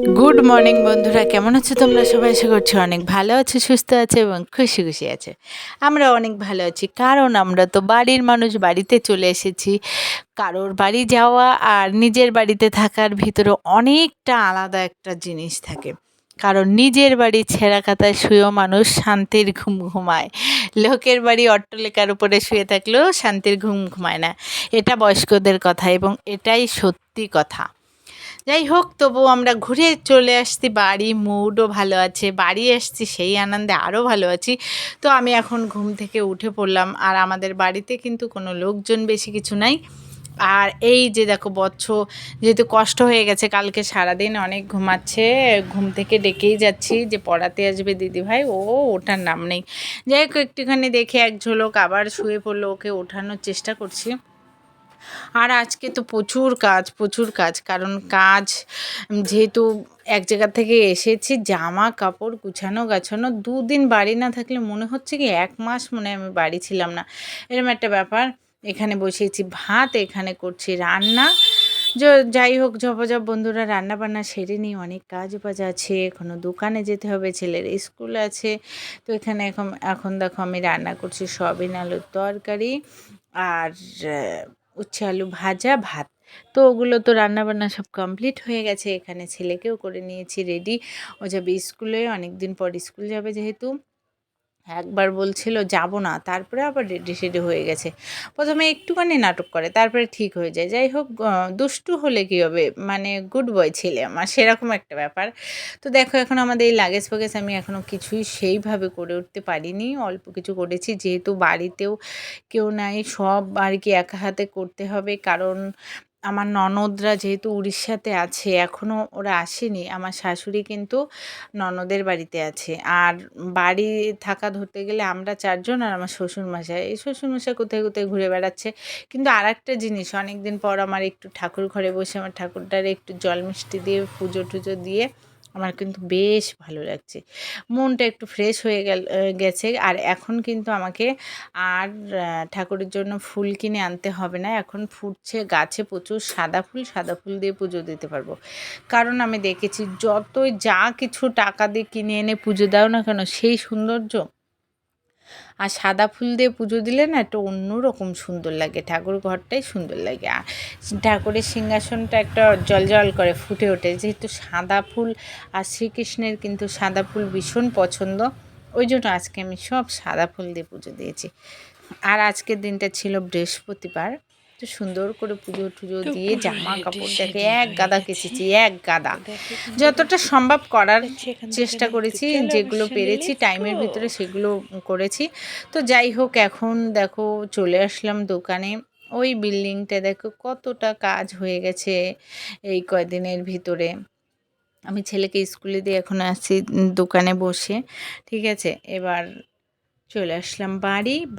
Good morning বন্ধুরা, কেমন আছো তোমরা সবাই? আশা করছি অনেক ভালো আছো, সুস্থ আছে এবং খুশি খুশি আছে। আমরা অনেক ভালো আছি, কারণ আমরা তো বাড়ির মানুষ, বাড়িতে চলে এসেছি। কারোর বাড়ি যাওয়া আর নিজের বাড়িতে থাকার ভিতরে অনেকটা আলাদা একটা জিনিস থাকে। কারণ নিজের বাড়ি ছেঁড়া কাতায় শুয়েও মানুষ শান্তির ঘুম ঘুমায়। লোকের বাড়ি অট্টালিকার উপরে শুয়ে থাকলেও শান্তির ঘুম ঘুমায় না। এটা বয়স্কদের কথা এবং এটাই সত্যি কথা। যাই হোক, তবু আমরা ঘুরে চলে আসছি বাড়ি, মুডও ভালো আছে, বাড়ি আসছি সেই আনন্দে আরও ভালো আছি। তো আমি এখন ঘুম থেকে উঠে পড়লাম, আর আমাদের বাড়িতে কিন্তু কোনো লোকজন বেশি কিছু নাই। আর এই যে দেখো, যেহেতু কষ্ট হয়ে গেছে, কালকে সারাদিন অনেক ঘুমাচ্ছে, ঘুম থেকে ডেকেই যাচ্ছি যে পড়াতে আসবে দিদিভাই, ওটার নাম নেই। যাই হোক, একটুখানি দেখে এক ঝলক আবার শুয়ে পড়লো, ওকে ওঠানোর চেষ্টা করছি। আর আজকে তো প্রচুর কাজ, কারণ যেহেতু এক জায়গা থেকে এসেছি, জামা কাপড় গুছানো গাছানো, 2 দিন বাড়ি না থাকলে মনে হচ্ছে কি 1 মাস মনে হয় আমি বাড়ি ছিলাম না, এরকম একটা ব্যাপার। এখানে বসিয়েছি ভাত, এখানে করছি রান্না। যাই হোক, ঝপাঝপ বন্ধুরা, রান্না বান্না সেরে নিই, অনেক কাজ বাজ আছে, এখনও দোকানে যেতে হবে, ছেলের স্কুল আছে। তো এখানে এখন এখন দেখো আমি রান্না করছি সয়াবিন আলুর তরকারি আর উচ্ছে আলু ভাজা, ভাত। তো ওগুলো তো রান্নাবান্না সব কমপ্লিট হয়ে গেছে। এখানে ছেলেকেও করে নিয়েছি রেডি, ও যাবে স্কুলে, অনেক দিন পর স্কুল যাবে যেহেতু। একবার বলছিল যাব না, তারপরে আবার রেডি সেডি হয়ে গেছে। প্রথমে একটুখানি নাটক করে, তারপরে ঠিক হয়ে যায়। যাই হোক, দুষ্টু হলে কী হবে, মানে গুড বয় ছেলে আমার, সেরকম একটা ব্যাপার। তো দেখো, এখন আমাদের এই লাগেজ ফাগেজ আমি এখনও কিছুই সেইভাবে করে উঠতে পারিনি, অল্প কিছু করেছি, যেহেতু বাড়িতেও কেউ নাই, সব আর কি একা হাতে করতে হবে। কারণ আমার ননদরা যেহেতু উড়িষ্যাতে আছে, এখনও ওরা আসেনি। আমার শাশুড়ি কিন্তু ননদের বাড়িতে আছে, আর বাড়ি থাকা ধরতে গেলে আমরা 4 জন আর আমার শ্বশুরমশাই। এই শ্বশুরমশাই কোথায় কোথায় ঘুরে বেড়াচ্ছে। কিন্তু আর একটা জিনিস, অনেক দিন পর আমার একটু ঠাকুর ঘরে বসে আমার ঠাকুরটারে একটু জল মিষ্টি দিয়ে পুজো টুজো দিয়ে আমার কিন্তু বেশ ভালো লাগছে, মনটা একটু ফ্রেশ হয়ে গেছে। আর এখন কিন্তু আমাকে আর ঠাকুরের জন্য ফুল কিনে আনতে হবে না, এখন ফুটছে গাছে প্রচুর সাদা ফুল, সাদা ফুল দিয়ে পুজো দিতে পারবো। কারণ আমি দেখেছি, যতই যা কিছু টাকা দিয়ে কিনে এনে পুজো দাও না কেন, সেই সৌন্দর্য আর সাদা ফুল দিয়ে পুজো দিলে না একটা অন্যরকম সুন্দর লাগে, ঠাকুর ঘরটাই সুন্দর লাগে। আর ঠাকুরের সিংহাসনটা একটা জল করে ফুটে ওঠে, যেহেতু সাদা ফুল, আর শ্রীকৃষ্ণের কিন্তু সাদা ফুল ভীষণ পছন্দ। ওই জন্য আজকে আমি সব সাদা ফুল দিয়ে পুজো দিয়েছি। আর আজকের দিনটা ছিল বৃহস্পতিবার, তো সুন্দর করে পুজো টুজো দিয়ে জামা কাপড় দেখে এক গাদা কেচেছি, এক গাদা, যতটা সম্ভব করার চেষ্টা করেছি, যেগুলো পেরেছি টাইমের ভিতরে সেগুলো করেছি। তো যাই হোক, এখন দেখো চলে আসলাম দোকানে। ওই বিল্ডিংটা দেখো কতটা কাজ হয়ে গেছে এই কয়দিনের ভিতরে। আমি ছেলেকে স্কুলে দিয়ে এখন আসছি দোকানে বসে, ঠিক আছে। এবার চলে আসলাম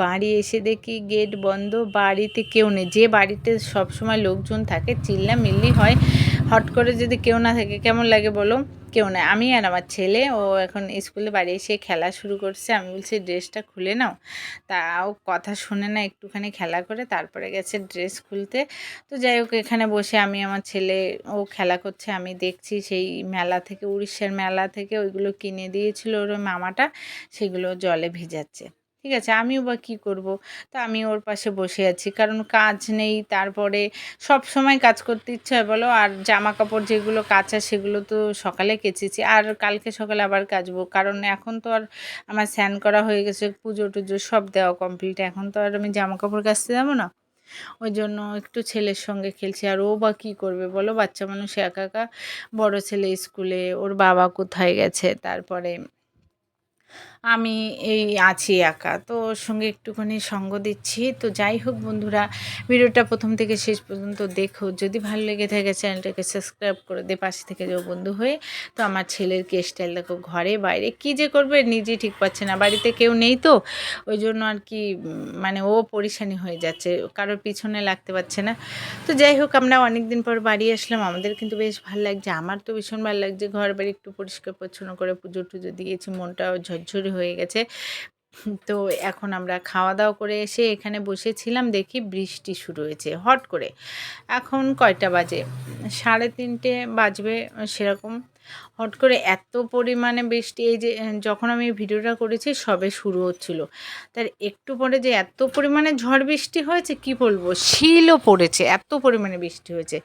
বাড়ি এসে দেখি গেট বন্ধ, বাড়িতে কেউ নেই। যে বাড়িতে সবসময় লোকজন থাকে, চিল্লামিল্লি হয়, হট করে যদি কেউ না থাকে কেমন লাগে বলো? কেউ নেই, আমি আর আমার ছেলে। ও এখন স্কুলে বাড়ি এসে খেলা শুরু করছে, আমি বলছি ড্রেসটা খুলে নাও, তাও কথা শোনে না, একটুখানি খেলা করে তারপরে গেছে ড্রেস খুলতে। তো যাই হোক, এখানে বসে আমি আমার ছেলে, ও খেলা করছে, আমি দেখছি সেই মেলা থেকে, উড়িষ্যার মেলা থেকে ওইগুলো কিনে দিয়েছিল ওর মামাটা, সেগুলো জলে ভিজাচ্ছে। ঠিক আছে, আমিও বা কী করব? তো আমি ওর পাশে বসে আছি, কারণ কাজ নেই। তারপরে সব সময় কাজ করতে ইচ্ছা হয় বলো? আর জামা কাপড় যেগুলো কাচা সেগুলো তো সকালে কেচেছি, আর কালকে সকালে আবার কাচবো, কারণ এখন তো আর আমার স্নান করা হয়ে গেছে, পুজো টুজো সব দেওয়া কমপ্লিট, এখন তো আর আমি জামা কাপড় কাচতে যাবো না। ওই জন্য একটু ছেলের সঙ্গে খেলছি। আর ও বা কী করবে বলো? বাচ্চা মানুষ একা একা, বড় ছেলে স্কুলে, ওর বাবা কোথায় গেছে, তারপরে আমি এই আছি একা, তো ওর সঙ্গে একটুখানি সঙ্গ দিচ্ছি। তো যাই হোক বন্ধুরা, ভিডিওটা প্রথম থেকে শেষ পর্যন্ত দেখো, যদি ভালো লেগে থাকে চ্যানেলটাকে সাবস্ক্রাইব করে দিয়ে পাশে থেকে যাও বন্ধু হয়ে। তো আমার ছেলের কি স্টাইল দেখো, ঘরে বাইরে কী যে করবে নিজেই ঠিক পাচ্ছে না, বাড়িতে কেউ নেই তো ওই জন্য আর কি, মানে ও পরেশানি হয়ে যাচ্ছে, কারোর পিছনে লাগতে পারছে না। তো যাই হোক, আমরা অনেক দিন পর বাড়ি আসলাম, আমাদের কিন্তু বেশ ভালো লাগছে, আমার তো ভীষণ ভালো লাগছে। ঘর বাড়ি একটু পরিষ্কার পরিচ্ছন্ন করে পুজো টুজো দিয়েছি, মনটাও ঝরঝরে হয়ে গেছে। তো এখন আমরা খাওয়া দাওয়া করে এসে এখানে বসেছিলাম, দেখি বৃষ্টি শুরু হয়েছে হট করে। এখন কয়টা বাজে? 3:30 বাজবে সেরকম। হট করে এত পরিমাণে বৃষ্টি, এই যে যখন আমি ভিডিওটা করেছি সবে শুরু হচ্ছিল, তার একটু পরে যে এত পরিমাণে ঝড় বৃষ্টি হয়েছে কি বলবো, শিলও পড়েছে, এত পরিমাণে বৃষ্টি হয়েছে।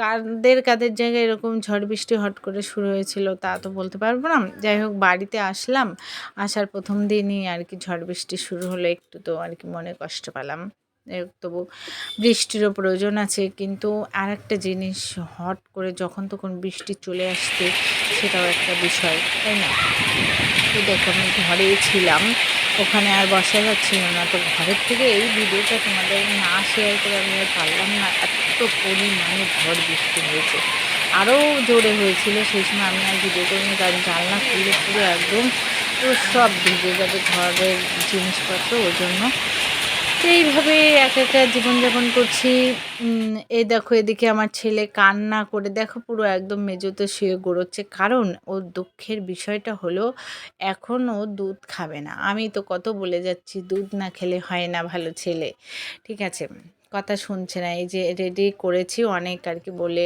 কাদের কাদের জায়গায় এরকম ঝড় বৃষ্টি হট করে শুরু হয়েছিল তা তো বলতে পারবো না। যাই হোক, বাড়িতে আসলাম, আসার প্রথম দিনই আর কি ঝড় বৃষ্টি শুরু হলো, একটু তো আর কি মনে কষ্ট পেলাম। তবু বৃষ্টিরও প্রয়োজন আছে, কিন্তু আর একটা জিনিস, হট করে যখন তখন বৃষ্টি চলে আসছে সেটাও একটা বিষয়, তাই না? তো দেখো আমি ঘরেই ছিলাম, ওখানে আর বসা যাচ্ছিল না, তো ঘরের থেকে এই ভিডিওটা তোমাদের না শেয়ার করে আমি আর পারলাম না। এত পরিমাণে ঝড় বৃষ্টি হয়েছে, আরও জোরে হয়েছিল, সেই সময় আমি আর ভিডিও করিনি, কারণ জানলা খুলে পুরো একদম পুরো সব ভিজে যাবে ঘরের জিনিসপত্র, ওই জন্য। তো এইভাবে একা একা জীবনযাপন করছি। এই দেখো এদিকে আমার ছেলে কান্না করে, দেখো পুরো একদম মেঝেতে শুয়ে গড়োচ্ছে, কারণ ওর দুঃখের বিষয়টা হলো এখন ও দুধ খাবে না। আমি তো কত বলে যাচ্ছি দুধ না খেলে হয় না ভালো ছেলে, ঠিক আছে, কথা শুনছে না। এই যে রেডি করেছি অনেক আর কি, বলে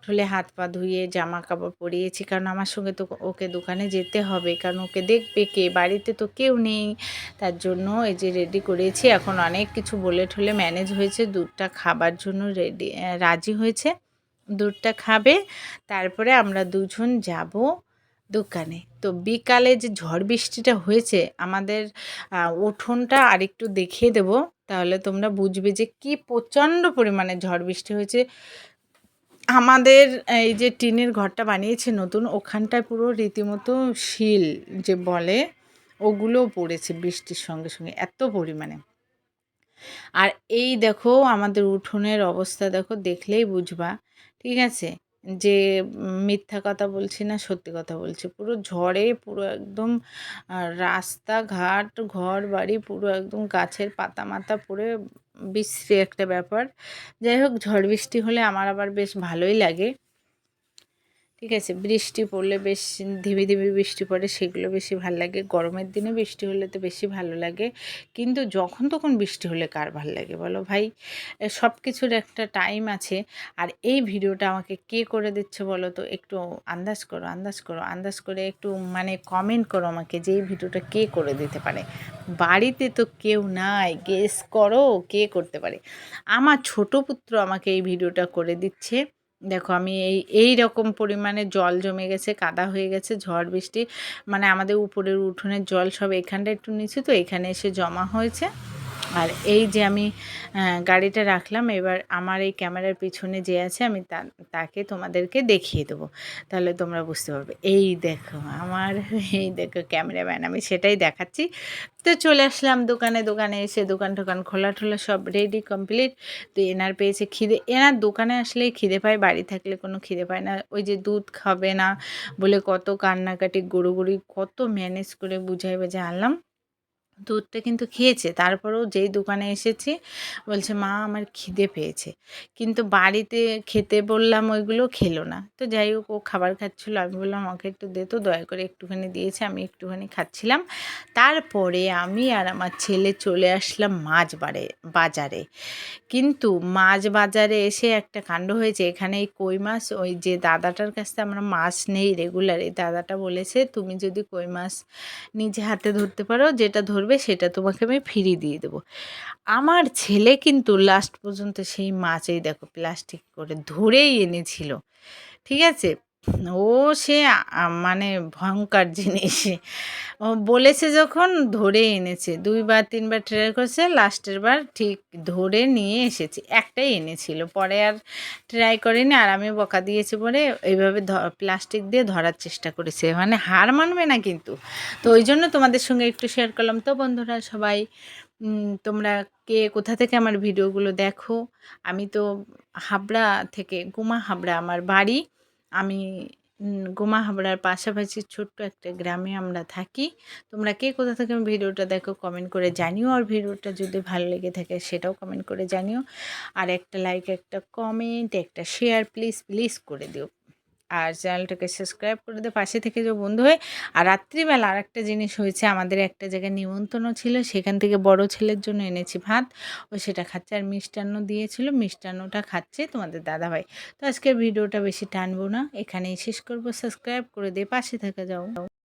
ঠলে হাত পা ধুয়ে জামা কাপড় পরিয়েছি, কারণ আমার সঙ্গে তো ওকে দোকানে যেতে হবে, কারণ ওকে দেখবে কে, বাড়িতে তো কেউ নেই, তার জন্য এই যে রেডি করেছি। এখন অনেক কিছু বলে ঠলে ম্যানেজ হয়েছে, দুধটা খাবার জন্য রাজি হয়েছে, দুধটা খাবে, তারপরে আমরা দুজন যাব দোকানে। তো বিকালে যে ঝড় বৃষ্টিটা হয়েছে আমাদের উঠোনটা আরেকটু দেখিয়ে দেবো, তাহলে তোমরা বুঝবে যে কি প্রচণ্ড পরিমাণে ঝড় বৃষ্টি হয়েছে। আমাদের এই যে টিনের ঘরটা বানিয়েছে নতুন, ওখানটায় পুরো রীতিমতো শিল যে বলে ওগুলোও পড়েছে বৃষ্টির সঙ্গে সঙ্গে, এত পরিমাণে। আর এই দেখো আমাদের উঠোনের অবস্থা দেখো, দেখলেই বুঝবা, ঠিক আছে, যে মিথ্যা কথা বলছি না, সত্যি কথা বলছি। পুরো ঝড়ে পুরো একদম রাস্তাঘাট ঘর বাড়ি পুরো একদম গাছের পাতা মাথা পড়ে বিশ্রী একটা ব্যাপার। যাই হোক, ঝড় বৃষ্টি হলে আমার আবার বেশ ভালোই লাগে, ঠিক আছে, বৃষ্টি পড়লে বেশ ধীমে ধীমে বৃষ্টি পড়ে, সেগুলো বেশি ভালো লাগে। গরমের দিনে বৃষ্টি হলে তো বেশি ভালো লাগে, কিন্তু যখন তখন বৃষ্টি হলে কার ভালো লাগে বলো ভাই? সব কিছুর একটা টাইম আছে। আর এই ভিডিওটা আমাকে কে করে দিচ্ছে বলো তো? একটু আন্দাজ করো, আন্দাজ করো, আন্দাজ করে একটু মানে কমেন্ট করো আমাকে যে এই ভিডিওটা কে করে দিতে পারে। বাড়িতে তো কেউ নাই, গেস করো কে করতে পারে। আমার ছোট পুত্র আমাকে এই ভিডিওটা করে দিচ্ছে। দেখো আমি এই রকম পরিমাণে জল জমে গেছে, কাদা হয়ে গেছে, ঝড় বৃষ্টি, মানে আমাদের উপরের উঠোনের জল সব এখানটা একটু নিচু, তো এখানে এসে জমা হয়েছে। আর এই যে আমি গাড়িটা রাখলাম, এবার আমার এই ক্যামেরার পিছনে যে আছে আমি তাকে তোমাদেরকে দেখিয়ে দেবো, তাহলে তোমরা বুঝতে পারবে। এই দেখো আমার, এই দেখো ক্যামেরাম্যান, আমি সেটাই দেখাচ্ছি। তো চলে আসলাম দোকানে, দোকানে এসে দোকান টোকান খোলা ঠোলা সব রেডি কমপ্লিট। তো এনার পেয়েছে খিদে, এনার দোকানে আসলেই খিদে পায়, বাড়ি থাকলে কোনো খিদে পায় না। ওই যে দুধ খাবে না বলে কত কান্নাকাটি গড়ুগড়ি, কত ম্যানেজ করে বুঝাই বাজে আনলাম। দুধটা কিন্তু খেয়েছে, তারপরেও যেই দোকানে এসেছি বলছে মা আমার খিদে পেয়েছে, কিন্তু বাড়িতে খেতে বললাম ওইগুলো খেলো না। তো যাই হোক, ও খাবার খাচ্ছিলো, আমি বললাম ওকে একটু দে তো, দয়া করে একটুখানি দিয়েছে, আমি একটুখানি খাচ্ছিলাম। তারপরে আমি আর আমার ছেলে চলে আসলাম বাজারে। কিন্তু মাছ বাজারে এসে একটা কাণ্ড হয়েছে, এখানে এই কই মাছ, ওই যে দাদাটার কাছ থেকে আমরা মাছ নেই রেগুলার, এই দাদাটা বলেছে তুমি যদি কই মাছ নিজে হাতে ধরতে পারো, যেটা ধরবে সেটা তোমাকে আমি ফ্রি দিয়ে দেবো। আমার ছেলে কিন্তু লাস্ট পর্যন্ত সেই মাছ, এই দেখো প্লাস্টিক করে ধরেই এনেছিল, ঠিক আছে। ও সে মানে ভয়ঙ্কর জিনিস, ও বলেছে যখন ধরে এনেছে, 2বার 3বার ট্রাই করেছে, লাস্টের বার ঠিক ধরে নিয়ে এসেছে, একটাই এনেছিল, পরে আর ট্রাই করেনি। আর আমি বকা দিয়েছি বলে এইভাবে প্লাস্টিক দিয়ে ধরার চেষ্টা করেছে, মানে হার মানবে না কিন্তু। তো ওই জন্য তোমাদের সঙ্গে একটু শেয়ার করলাম। তো বন্ধুরা সবাই তোমরা কে কোথা থেকে আমার ভিডিওগুলো দেখো? আমি তো হাবড়া থেকে, গুমা হাবড়া আমার বাড়ি। আমি গুমা হাবড়ার পাশাপাশি ছোট্ট একটা গ্রামে আমরা থাকি। তোমরা কে কোথা থেকে ভিডিওটা দেখো কমেন্ট করে জানিও, আর ভিডিওটা যদি ভালো লেগে থাকে সেটাও কমেন্ট করে জানিও। আর একটা লাইক, একটা কমেন্ট, একটা শেয়ার প্লিজ প্লিজ করে দিও। আর চ্যানেলটাকে সাবস্ক্রাইব করে দিয়ে পাশে থেকে যে বন্ধু হয়ে। আর রাত্রিবেলা আরেকটা জিনিস হয়েছে, আমাদের একটা জায়গায় নিমন্ত্রণ ছিল, সেখান থেকে বড় ছেলের জন্য এনেছি ভাত, ও সেটা খাচ্ছে। আর মিষ্টান্ন দিয়েছিল, মিষ্টান্নটা খাচ্ছে তোমাদের দাদাভাই। তো আজকের ভিডিওটা বেশি টানবো না, এখানেই শেষ করব। সাবস্ক্রাইব করে দিয়ে পাশে থেকে যাও।